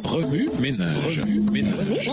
Remue ménage. Remue ménage.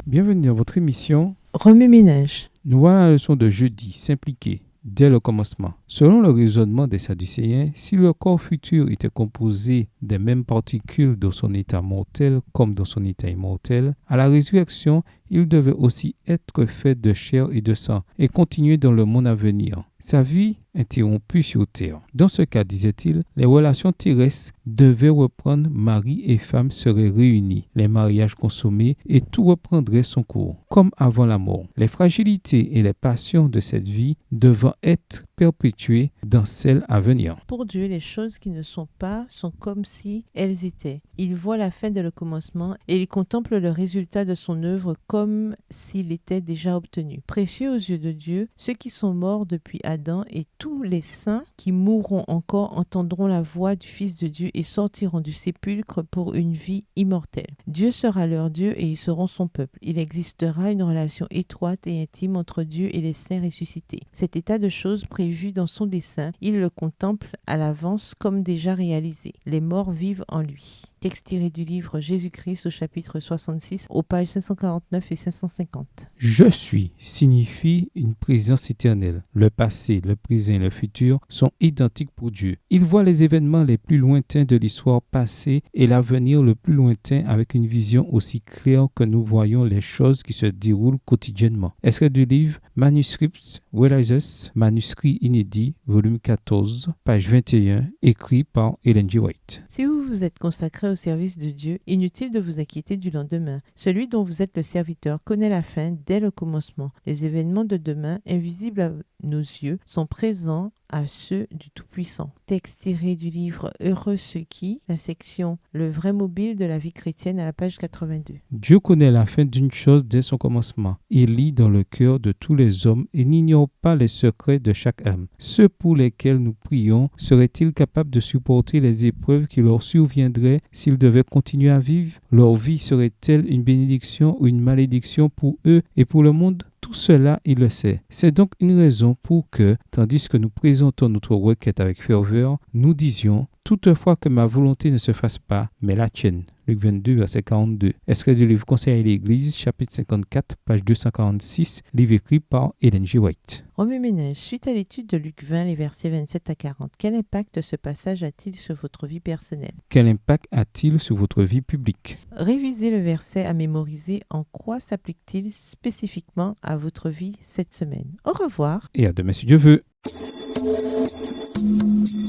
Bienvenue dans votre émission Remue-ménage. Nous voilà à la leçon de jeudi, s'impliquer dès le commencement. Selon le raisonnement des Sadducéens, si le corps futur était composé des mêmes particules dans son état mortel comme dans son état immortel, à la résurrection, il devait aussi être fait de chair et de sang et continuer dans le monde à venir. Sa vie interrompue sur terre. Dans ce cas, disait-il, les relations terrestres devaient reprendre, mari et femme seraient réunis, les mariages consommés et tout reprendrait son cours, comme avant la mort. Les fragilités et les passions de cette vie devant être perpétuées dans celle à venir. Pour Dieu, les choses qui ne sont pas sont comme si elles étaient. Il voit la fin dès le commencement et il contemple le résultat de son œuvre comme s'il était déjà obtenu. Précieux aux yeux de Dieu, ceux qui sont morts depuis Adam et tous les saints qui mourront encore entendront la voix du Fils de Dieu et sortiront du sépulcre pour une vie immortelle. Dieu sera leur Dieu et ils seront son peuple. Il existera une relation étroite et intime entre Dieu et les saints ressuscités. Cet état de choses prévu dans son dessein, il le contemple à l'avance comme déjà réalisé. Les morts vivent en lui. Texte tiré du livre Jésus-Christ au chapitre 66, aux pages 549 et 550. Je suis signifie une présence éternelle. Le passé, le présent et le futur sont identiques pour Dieu. Il voit les événements les plus lointains de l'histoire passée et l'avenir le plus lointain avec une vision aussi claire que nous voyons les choses qui se déroulent quotidiennement. Extrait du livre Manuscripts Realizes, manuscrit inédit, volume 14, page 21, écrit par Ellen G. White. Si vous vous êtes consacré au service de Dieu, inutile de vous inquiéter du lendemain. Celui dont vous êtes le serviteur connaît la fin dès le commencement. Les événements de demain, invisibles à nos yeux, sont présents à ceux du Tout-Puissant. Texte tiré du livre Heureux ceux qui, la section Le vrai mobile de la vie chrétienne à la page 82. Dieu connaît la fin d'une chose dès son commencement. Il lit dans le cœur de tous les hommes et n'ignore pas les secrets de chaque âme. Ceux pour lesquels nous prions seraient-ils capables de supporter les épreuves qui leur surviendraient s'ils devaient continuer à vivre? Leur vie serait-elle une bénédiction ou une malédiction pour eux et pour le monde? Tout cela, il le sait. C'est donc une raison pour que, tandis que nous présentons notre requête avec ferveur, nous disions « Toutefois que ma volonté ne se fasse pas, mais la tienne ». Luc 22, verset 42. Extrait du livre Conseil à l'Église, chapitre 54, page 246, livre écrit par Ellen G. White. Remue-ménage. Suite à l'étude de Luc 20, les versets 27 à 40, quel impact ce passage a-t-il sur votre vie personnelle? Quel impact a-t-il sur votre vie publique? Révisez le verset à mémoriser. En quoi s'applique-t-il spécifiquement à votre vie cette semaine? Au revoir. Et à demain si Dieu veut.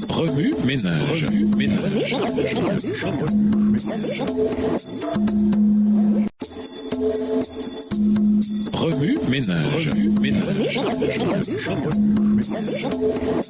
Remue ménage. Remue ménage.